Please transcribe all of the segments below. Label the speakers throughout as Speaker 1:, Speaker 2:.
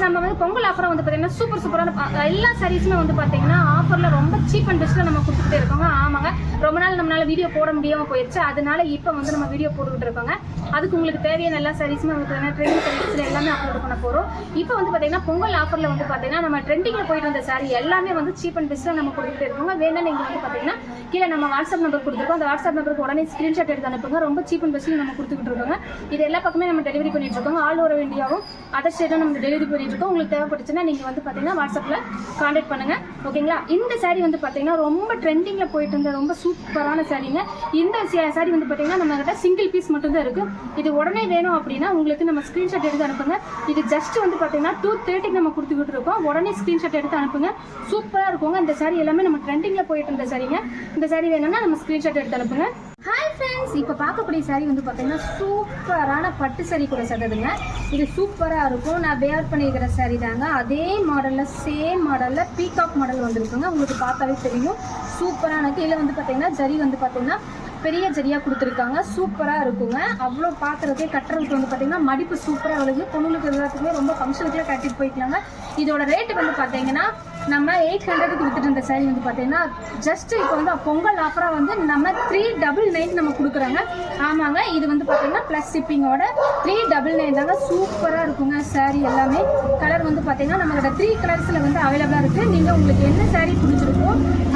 Speaker 1: நம்ம வந்து பொங்கல் ஆஃபராக வந்து பார்த்தீங்கன்னா சூப்பரான எல்லா சாரீஸுமே வந்து பார்த்தீங்கன்னா ஆஃபரில் ரொம்ப சீப் அண்ட் பெஸ்ட்டில் நம்ம கொடுத்துட்டே இருக்கோங்க. ஆமாங்க, ரொம்ப நாள் நம்மளால வீடியோ போட முடியாமல் போயிடுச்சு. அதனால இப்போ வந்து நம்ம வீடியோ போட்டுக்கிட்டு இருக்கோங்க. அதுக்கு உங்களுக்கு தேவையான எல்லா சாரீஸுமே வந்து பார்த்தீங்கன்னா ட்ரெண்டிங் சாரீஸில் எல்லாமே அப்லோட் பண்ண போகிறோம். இப்போ வந்து பார்த்தீங்கன்னா பொங்கல் ஆஃபரில் வந்து பார்த்தீங்கன்னா நம்ம ட்ரெண்டிங்கில் போயிட்டு வந்த சாரீ எல்லாமே வந்து சீப் அண்ட் பெஸ்ட்டில் நம்ம கொடுத்துட்டு இருக்கோங்க. வேணா நீங்கள் வந்து பார்த்தீங்கன்னா கீழே நம்ம வாட்ஸ்அப் நம்பர் கொடுத்துருக்கோம். அந்த வாட்ஸ்அப் நம்பருக்கு உடனே ஸ்க்ரீன்ஷாட் எடுத்து அனுப்புங்க. ரொம்ப சீப் அண்ட் பெஸ்ட்டில் நம்ம கொடுத்துக்கிட்டு இருக்கோங்க. இது எல்லா பக்கமே நம்ம டெலிவரி பண்ணிட்டு இருக்கோம். ஆல் ஓவர் இந்தியாவும் அதர் ஸ்டேட்டும் நம்ம டெலிவரி பண்ணிட்டு இருக்கோம். உங்களுக்கு தேவைப்பட்டுச்சுன்னா நீங்கள் வந்து பார்த்தீங்கன்னா வாட்ஸ்அப்பில் கான்டாக்ட் பண்ணுங்க. ஓகேங்களா? இந்த சாரீ வந்து பார்த்தீங்கன்னா ரொம்ப ட்ரெண்டிங்கில் போயிட்டு இருந்த ரொம்ப சூப்பரான சாரீங்க. இந்த சாரீ வந்து பார்த்தீங்கன்னா நம்ம கிட்ட சிங்கிள் பீஸ் மட்டும் தான் இருக்குது. இது உடனே வேணும் அப்படின்னா உங்களுக்கு நம்ம ஸ்க்ரீன்ஷாட் எடுத்து அனுப்புங்க. இது ஜஸ்ட் வந்து பார்த்தீங்கன்னா 230 நம்ம கொடுத்துக்கிட்டு இருக்கோம். உடனே ஸ்க்ரீன்ஷாட் எடுத்து அனுப்புங்க. சூப்பராக இருக்குங்க. இந்த சாரீ எல்லாமே நம்ம ட்ரெண்டிங்கில் போயிட்டு இருந்த சாரீங்க. இந்த சாரீ வேணும்னா நம்ம ஸ்க்ரீன்ஷாட் எடுத்து அனுப்புங்க. ஹாய் ஃப்ரெண்ட்ஸ், இப்போ பார்க்கக்கூடிய சாரீ வந்து பார்த்தீங்கன்னா சூப்பரான பட்டு சாரீ கூட சட்டதுங்க. இது சூப்பராக இருக்கும். நான் வேர் பண்ணியிருக்கிற சாரீ தாங்க. அதே மாடலில் சேம் மாடலில் பீகாக் மாடல் வந்துருக்குங்க. உங்களுக்கு பார்த்தாவே தெரியும். சூப்பரான கீழே வந்து பார்த்தீங்கன்னா ஜரி வந்து பார்த்தீங்கன்னா பெரிய ஜரியாக கொடுத்துருக்காங்க. சூப்பராக இருக்குங்க. அவ்வளோ பார்க்குறதுக்கே கட்டுறதுக்கு வந்து பார்த்தீங்கன்னா மடிப்பு சூப்பராக வருது. பொண்ணுங்களுக்கு எல்லாத்துக்குமே ரொம்ப ஃபங்க்ஷனுக்குலாம் கட்டிட்டு போய்க்கலாங்க. இதோட ரேட்டு வந்து பார்த்தீங்கன்னா நம்ம 800க்கு வித்துட்டு இருந்த சாரீ வந்து பார்த்தீங்கன்னா ஜஸ்ட் இப்போ வந்து பொங்கல் ஆஃபராக வந்து நம்ம 399 நம்ம கொடுக்குறாங்க. ஆமாங்க, இது வந்து பார்த்தீங்கன்னா ப்ளஸ் ஷிப்பிங்கோட 399 தாங்க. சூப்பராக இருக்குங்க சாரீ எல்லாமே. கலர் வந்து பார்த்தீங்கன்னா நம்மளோட 3 கலர்ஸில் வந்து அவைலபிளாக இருக்குது. நீங்கள் உங்களுக்கு என்ன சாரீ பிடிச்சிருக்கோ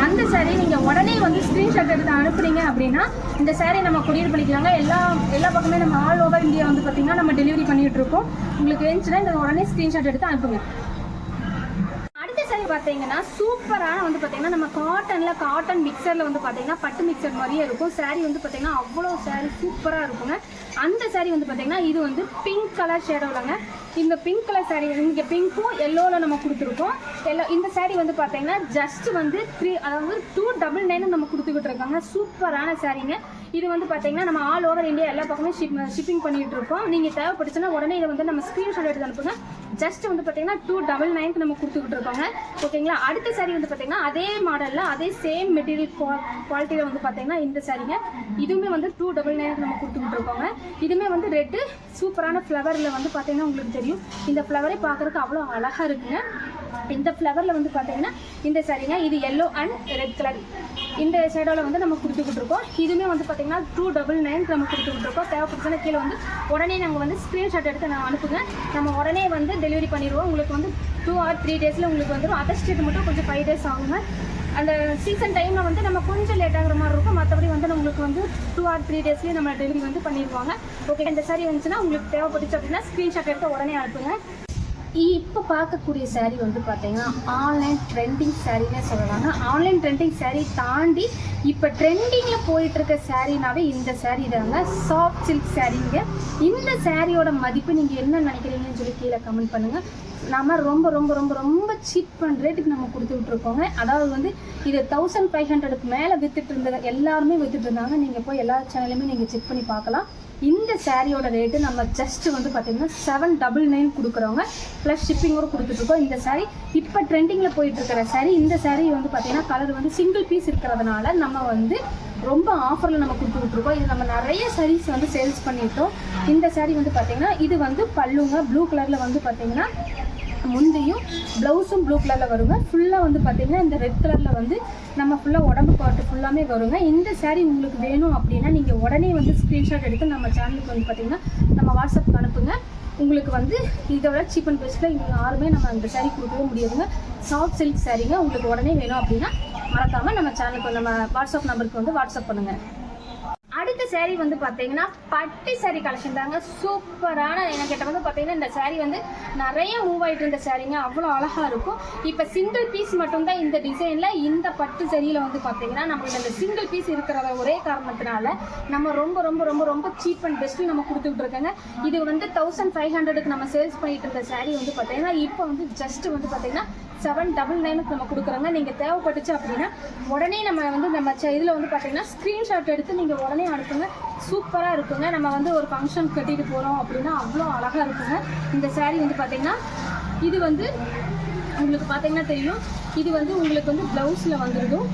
Speaker 1: அந்த சாரீ நீங்கள் உடனே வந்து ஸ்க்ரீன்ஷாட் எடுத்து அனுப்புனீங்க அப்படின்னா இந்த சாரீ நம்ம கொரியர் பண்ணிக்கலாங்க. எல்லா பக்கமே நம்ம ஆல் ஓவர் இந்தியா வந்து பார்த்தீங்கன்னா நம்ம டெலிவரி பண்ணிகிட்டு இருக்கோம். உங்களுக்கு வேணுச்சுன்னா இந்த உடனே ஸ்க்ரீன்ஷாட் எடுத்து அனுப்புங்க. பார்த்தீங்கன்னா சூப்பரான வந்து பார்த்தீங்கன்னா நம்ம காட்டன் மிக்சரில் வந்து பார்த்தீங்கன்னா பட்டு மிக்சர் மாதிரியே இருக்கும். சாரீ வந்து பார்த்தீங்கன்னா அவ்வளோ சாரீ சூப்பராக இருக்குங்க. அந்த சாரீ வந்து பார்த்தீங்கன்னா இது வந்து பிங்க் கலர் ஷேடோலங்க. இந்த பிங்க் கலர் சாரீ இங்கே பிங்க்கும் எல்லோவில் நம்ம கொடுத்துருக்கோம். இந்த சாரீ வந்து பார்த்தீங்கன்னா ஜஸ்ட் வந்து 299 நம்ம கொடுத்துக்கிட்டு இருக்காங்க. சூப்பரான சாரீங்க. இது வந்து பார்த்தீங்கன்னா நம்ம ஆல் ஓவர் இந்தியா எல்லா பக்கமே ஷிப்பிங் பண்ணிகிட்டு இருக்கோம். நீங்கள் தேவைப்பட்டுச்சுன்னா உடனே இதை வந்து நம்ம ஸ்க்ரீன்ஷாட் எடுத்து அனுப்புங்க. ஜஸ்ட் வந்து பார்த்தீங்கன்னா 299 நம்ம கொடுத்துக்கிட்டு இருக்கோங்க. ஓகேங்களா? அடுத்த சாரீ வந்து பார்த்தீங்கன்னா அதே மாடலில் அதே சேம் மெட்டீரியல் குவாலிட்டியில் வந்து பார்த்தீங்கன்னா இந்த சாரீங்க. இதுவுமே வந்து 299 நம்ம கொடுத்துக்கிட்டு இருக்கோங்க. இதுவுமே வந்து ரெட்டு சூப்பரான ஃப்ளவரில் வந்து பார்த்தீங்கன்னா உங்களுக்கு தெரியும். இந்த ஃப்ளவரே பார்க்குறதுக்கு அவ்வளோ அழகாக இருக்குங்க. இந்த ஃப்ளவரில் வந்து பார்த்தீங்கன்னா இந்த சாரீங்க. இது எல்லோ அண்ட் ரெட் கலர் இந்த ஷேடோவில் வந்து நம்ம கொடுத்துக்கிட்டு இருக்கோம். இதுவுமே வந்து பார்த்தீங்கன்னா 299 நம்ம கொடுத்துக்கிட்டு இருக்கோம். தேவைப்படுச்சுன்னா கீழே வந்து உடனே நாங்கள் வந்து ஸ்க்ரீன்ஷாட் எடுத்து நான் அனுப்புங்க. நம்ம உடனே வந்து டெலிவரி பண்ணிடுவோம். உங்களுக்கு வந்து 2 or 3 டேஸில் உங்களுக்கு வந்துடும். அதர் ஸ்டேட் மட்டும் கொஞ்சம் 5 days ஆகுங்க. அந்த சீசன் டைமில் வந்து நம்ம கொஞ்சம் லேட் ஆகிற மாதிரி இருக்கும். மற்றபடி வந்து நம்மளுக்கு வந்து 2 or 3 டேஸ்லேயே நம்ம டெலிவரி வந்து பண்ணிடுவாங்க. ஓகே, இந்த சாரீ வந்துச்சுன்னா உங்களுக்கு தேவைப்பட்டுச்சு அப்படின்னா ஸ்க்ரீன்ஷாட் எடுத்து உடனே அனுப்புங்க. இப்போ பார்க்கக்கூடிய சாரீ வந்து பார்த்தீங்கன்னா ஆன்லைன் ட்ரெண்டிங் சாரீனே சொல்லலாங்க. ஆன்லைன் ட்ரெண்டிங் சாரீ தாண்டி இப்போ ட்ரெண்டிங்கில் போயிட்டுருக்க சாரீனாவே இந்த சாரீ தாங்க. சாஃப்ட் சில்க் சாரீங்க. இந்த சாரியோட மதிப்பு நீங்கள் என்ன நினைக்கிறீங்கன்னு சொல்லி கீழே கமெண்ட் பண்ணுங்கள். நம்ம ரொம்ப ரொம்ப ரொம்ப ரொம்ப சீப் அண்ட் ரேட்டுக்கு நம்ம கொடுத்துக்கிட்டு இருக்கோங்க. அதாவது வந்து இது 1500க்கு மேலே வித்துட்டு இருந்தது எல்லாருமே வித்துட்டு இருந்தாங்க. நீங்கள் போய் எல்லா சேனலுமே நீங்கள் செக் பண்ணி பார்க்கலாம். இந்த சாரியோட ரேட்டு நம்ம ஜஸ்ட் வந்து பார்த்தீங்கன்னா 799 கொடுக்குறவங்க ப்ளஸ் ஷிப்பிங்கோடு கொடுத்துட்ருக்கோம். இந்த சாரீ இப்போ ட்ரெண்டிங்கில் போயிட்டுருக்கிற சாரீ. இந்த சாரீ வந்து பார்த்தீங்கன்னா கலர் வந்து சிங்கிள் பீஸ் இருக்கிறதுனால நம்ம வந்து ரொம்ப ஆஃபரில் நம்ம கொடுத்துக்கிட்டுருக்கோம். இது நம்ம நிறைய சாரீஸ் வந்து சேல்ஸ் பண்ணிட்டோம். இந்த சாரீ வந்து பார்த்தீங்கன்னா இது வந்து பல்லுங்க. ப்ளூ கலரில் வந்து பார்த்தீங்கன்னா முந்தையும் ப்ளவுஸும் ப்ளூ கலரில் வருங்க. ஃபுல்லாக வந்து பார்த்தீங்கன்னா இந்த ரெட் கலரில் வந்து நம்ம ஃபுல்லாக உடம்பு பாட்டு ஃபுல்லாமே வருங்க. இந்த சாரீ உங்களுக்கு வேணும் அப்படின்னா நீங்கள் உடனே வந்து ஸ்க்ரீன்ஷாட் எடுத்து நம்ம சேனலுக்கு வந்து பார்த்தீங்கன்னா நம்ம வாட்ஸ்அப்புக்கு அனுப்புங்க. உங்களுக்கு வந்து இதோட சீப் அண்ட் பெஸ்ட்டில் இங்கே யாருமே நம்ம அந்த சாரீ கொடுக்கவே முடியாதுங்க. சாஃப்ட் சில்க் சாரீங்க. உங்களுக்கு உடனே வேணும் அப்படின்னா மறக்காமல் நம்ம சேனலுக்கு நம்ம வாட்ஸ்அப் நம்பருக்கு வந்து வாட்ஸ்அப் பண்ணுங்கள். அடுத்த சாரீ வந்து பார்த்தீங்கன்னா பட்டு சாரீ கலெக்ஷன் தாங்க. சூப்பரான என்கிட்ட வந்து பார்த்தீங்கன்னா இந்த சாரீ வந்து நிறைய மூவ் ஆகிட்டு இருந்த சாரீங்க. அவ்வளோ அழகாக இருக்கும். இப்போ சிங்கிள் பீஸ் மட்டும்தான் இந்த டிசைனில் இந்த பட்டு சாரியில் வந்து பார்த்தீங்கன்னா நம்மளுக்கு இந்த சிங்கிள் பீஸ் இருக்கிற ஒரே காரணத்தினால நம்ம ரொம்ப ரொம்ப ரொம்ப ரொம்ப சீப் அண்ட் பெஸ்ட்டு நம்ம கொடுத்துக்கிட்டு இருக்கோங்க. இது வந்து 1500க்கு நம்ம சேல்ஸ் பண்ணிட்டு இருந்த சாரீ வந்து பார்த்தீங்கன்னா இப்போ வந்து ஜஸ்ட் வந்து பார்த்தீங்கன்னா 799க்கு நம்ம கொடுக்குறோங்க. நீங்கள் தேவைப்பட்டுச்சு அப்படின்னா உடனே நம்ம வந்து நம்ம இதில் வந்து பார்த்தீங்கன்னா ஸ்க்ரீன்ஷாட் எடுத்து நீங்கள் உடனே அனுப்புங்க. சூப்பராக இருக்குங்க. நம்ம வந்து ஒரு ஃபங்க்ஷன் கட்டிட்டு போகிறோம் அப்படின்னா அவ்வளோ அழகாக இருக்குங்க. இந்த சாரீ வந்து பார்த்தீங்கன்னா இது வந்து உங்களுக்கு பார்த்தீங்கன்னா தெரியும். இது வந்து உங்களுக்கு வந்து ப்ளவுஸில் வந்துடும்.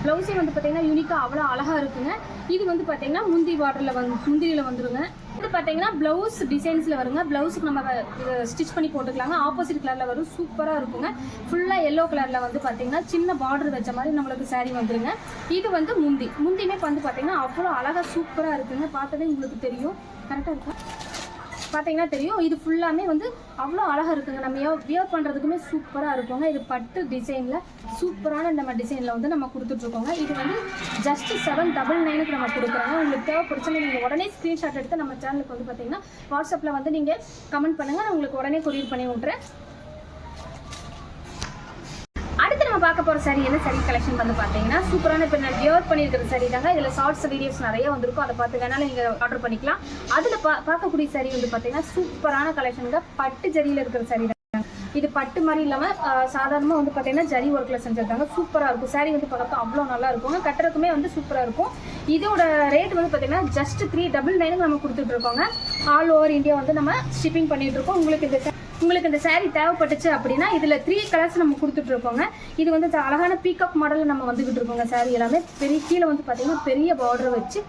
Speaker 1: ப்ளவுஸே வந்து பார்த்தீங்கன்னா யூனிக்காக அவ்வளோ அழகாக இருக்குங்க. இது வந்து பார்த்தீங்கன்னா முந்தி பார்டரில் முந்திரியில் வந்துடுங்க. பார்த்தீங்கன்னா ப்ளவுஸ் டிசைன்ஸில் வருங்க. ப்ளவுஸுக்கு நம்ம ஸ்டிச் பண்ணி போட்டுக்கலாங்க. ஆப்போசிட் கலரில் வரும், சூப்பராக இருக்குங்க. ஃபுல்லாக எல்லோ கலரில் வந்து பார்த்தீங்கன்னா சின்ன பார்டர் வச்ச மாதிரி நம்மளுக்கு saree வந்துருங்க. இது வந்து முந்தியுமே வந்து பார்த்தீங்கன்னா அவ்வளோ அழகாக சூப்பராக இருக்குங்க. பார்த்ததே உங்களுக்கு தெரியும், கரெக்டாக இருக்கும், பார்த்தீங்கன்னா தெரியும். இது ஃபுல்லாமே வந்து அவ்வளோ அழகாக இருக்குங்க. நம்ம வியர் பண்ணுறதுக்குமே சூப்பராக இருக்குங்க. இது பட்டு டிசைனில் சூப்பரான நம்ம டிசைனில் வந்து நம்ம கொடுத்துட்ருக்கோங்க. இது வந்து ஜஸ்ட் 799க்கு நம்ம கொடுக்குறோங்க. உங்களுக்கு தேவைப்படுச்சுன்னா நீங்கள் உடனே ஸ்க்ரீன்ஷாட் எடுத்து நம்ம சேனலுக்கு வந்து பார்த்தீங்கன்னா வாட்ஸ்அப்பில் வந்து நீங்கள் கமெண்ட் பண்ணுங்கள். நான் உங்களுக்கு உடனே கொரியர் பண்ணி விட்றேன். அடுத்து நம்ம பார்க்க போகிற saree என்ன saree கலெக்ஷன் வந்து பார்த்தீங்கன்னா சூப்பரான இப்போ நான் வியர் பண்ணியிருக்கிற saree தாங்க. இதில் ஷார்ட்ஸ் வீடியோஸ் நிறைய வந்திருக்கும், அதை பார்த்து வேணாலும் நீங்கள் ஆர்டர் பண்ணிக்கலாம். அதில் பார்க்கக்கூடிய saree வந்து பார்த்தீங்கன்னா சூப்பரான கலெக்ஷனுங்க. பட்டு ஜரியில் இருக்கிற saree தான். இது பட்டு மாதிரி இல்லாமல் சாதாரணமாக வந்து பார்த்தீங்கன்னா ஜரி ஒர்க்கில் செஞ்சுருக்காங்க. சூப்பராக இருக்கும். saree வந்து பார்க்க அவ்வளோ நல்லா இருக்குங்க. கட்டுறதுக்குமே வந்து சூப்பராக இருக்கும். இதோட ரேட் வந்து பார்த்தீங்கன்னா ஜஸ்ட் 399க்கு நம்ம கொடுத்துட்ருக்கோங்க. ஆல் ஓவர் இந்தியா வந்து நம்ம ஷிப்பிங் பண்ணிகிட்ருக்கோம். உங்களுக்கு இந்த saree தேவைப்பட்டுச்சு அப்படின்னா இதில் 3 கலர்ஸ் நம்ம கொடுத்துட்ருக்கோங்க. இது வந்து அழகான பீகாக் மாடலில் நம்ம வந்துக்கிட்டு இருக்கோங்க. saree எல்லாமே கீழே வந்து பார்த்தீங்கன்னா பெரிய பார்டர் வச்சு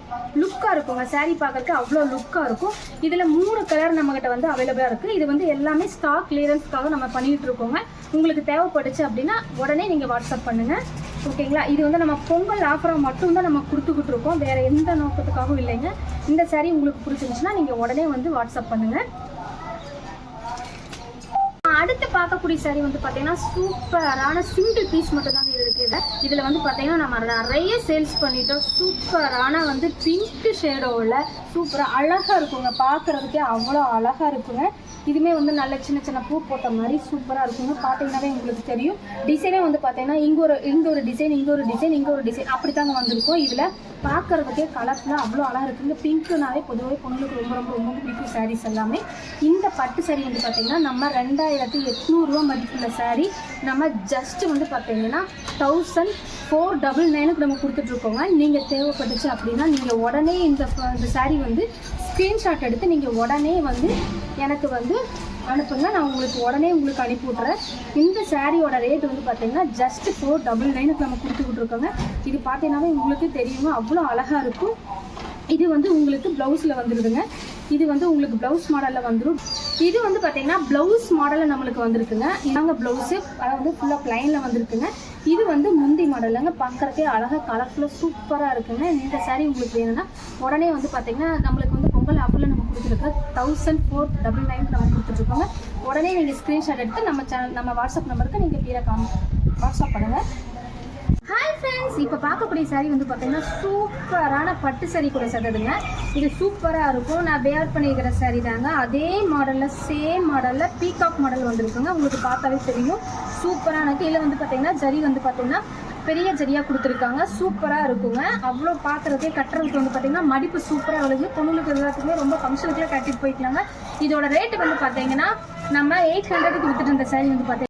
Speaker 1: லுக்காக இருக்குங்க. saree பார்க்கறதுக்கு அவ்வளோ லுக்காக இருக்கும். இதில் 3 கலர் நம்மகிட்ட வந்து அவைலபிளாக இருக்குது. இது வந்து எல்லாமே ஸ்டாக் கிளியரன்ஸ்க்காக நம்ம பண்ணிகிட்டு இருக்கோங்க. உங்களுக்கு தேவைப்பட்டுச்சு அப்படின்னா உடனே நீங்கள் வாட்ஸ்அப் பண்ணுங்கள், ஓகேங்களா. இது வந்து நம்ம பொங்கல் ஆஃபராக மட்டும்தான் நம்ம கொடுத்துக்கிட்டு இருக்கோம், வேறு எந்த நோக்கத்துக்காகவும் இல்லைங்க. இந்த saree உங்களுக்கு பிடிச்சிருந்துச்சுன்னா நீங்கள் உடனே வந்து வாட்ஸ்அப் பண்ணுங்கள். அடுத்து பார்க்கக்கூடிய saree வந்து பார்த்தீங்கன்னா சூப்பரான சிங்கிள் பீஸ் மட்டும் தான் இது இருக்குது. இதில் வந்து பார்த்தீங்கன்னா நம்ம நிறைய சேல்ஸ் பண்ணிட்டோம். சூப்பரான வந்து பிங்க் ஷேடோவில் சூப்பராக அழகாக இருக்குங்க. பார்க்குறதுக்கே அவ்வளோ அழகாக இருக்குங்க. இதுவுமே வந்து நல்ல சின்ன சின்ன பூ போட்ட மாதிரி சூப்பராக இருக்குங்க. பார்த்தீங்கன்னாவே உங்களுக்கு தெரியும். டிசைனே வந்து பார்த்தீங்கன்னா இங்கே ஒரு டிசைன், இங்கே ஒரு டிசைன் அப்படி தாங்க வந்திருக்கும். இதில் பார்க்குறதுக்கே கலர்ஃபுல்லாக அவ்வளோ அழகாக இருக்குங்க. பிங்க்குனாவே பொதுவாக பொண்ணுங்களுக்கு ரொம்ப ரொம்ப ரொம்ப பிடிக்கும் சாரீஸ் எல்லாமே. இந்த பட்டு saree வந்து பார்த்தீங்கன்னா நம்ம 2800 மதிப்புள்ள saree நம்ம ஜஸ்ட் வந்து பார்த்தீங்கன்னா 1499க்கு நம்ம கொடுத்துட்ருக்கோங்க. நீங்கள் தேவைப்பட்டுச்சு அப்படின்னா நீங்கள் உடனே இந்த saree வந்து ஸ்க்ரீன்ஷாட் எடுத்து நீங்கள் உடனே வந்து எனக்கு வந்து அனுப்புங்க. நான் உங்களுக்கு அனுப்பி விட்றேன். இந்த சாரியோட ரேட் வந்து பார்த்தீங்கன்னா ஜஸ்ட் 499க்கு நம்ம கொடுத்துக்கிட்ருக்கோங்க. இது பார்த்தீங்கன்னாவே உங்களுக்கு தெரியுங்க, அவ்வளோ அழகாக இருக்கும். இது வந்து உங்களுக்கு ப்ளவுஸில் வந்துடுதுங்க. இது வந்து உங்களுக்கு ப்ளவுஸ் மாடலில் வந்துடும். இது வந்து பார்த்தீங்கன்னா ப்ளவுஸ் மாடலில் நம்மளுக்கு வந்திருக்குங்க. இதாங்க ப்ளவுஸு, அதாவது வந்து ஃபுல்லாக ப்ளைனில் வந்திருக்குங்க. இது வந்து முந்தி மாடலுங்க. பார்க்குறக்கே அழகாக கலர்ஃபுல்லாக சூப்பராக இருக்குங்க. இந்த saree உங்களுக்கு வேணும்னா உடனே வந்து பார்த்தீங்கன்னா நம்மளுக்கு வந்து பொங்கல் ஆஃபரில் நம்ம கொடுத்துருக்க 1499க்கு நம்ம கொடுத்துட்ருக்கோங்க. உடனே நீங்கள் ஸ்க்ரீன்ஷாட் எடுத்து நம்ம வாட்ஸ்அப் நம்பருக்கு நீங்கள் கீழே வாட்ஸ்அப் பண்ணுங்கள். ஹாய் ஃப்ரெண்ட்ஸ், இப்போ பார்க்கக்கூடிய saree வந்து பார்த்தீங்கன்னா சூப்பரான பட்டு saree கூட சேர்த்ததுங்க. இது சூப்பராக இருக்கும். நான் வேர் பண்ணியிருக்கிற saree தாங்க. அதே மாடலில் சேம் மாடலில் பீகாக் மாடல் வந்துருக்குங்க. உங்களுக்கு பார்த்தாவே தெரியும், சூப்பரான. கீழே வந்து பார்த்தீங்கன்னா ஜரி வந்து பார்த்தீங்கன்னா பெரிய ஜரியாக கொடுத்துருக்காங்க. சூப்பராக இருக்குங்க. அவ்வளோ பார்க்குறதே கட்டுறதுக்கு வந்து பார்த்தீங்கன்னா மடிப்பு சூப்பராக வருது. பொண்ணுங்களுக்கு எல்லாத்துக்குமே ரொம்ப ஃபங்க்ஷனுக்குள்ளே கட்டிட்டு போய்க்கலாங்க. இதோட ரேட்டு வந்து பார்த்தீங்கன்னா நம்ம 800க்கு வித்துட்டு இருந்த saree வந்து பார்த்தீங்கன்னா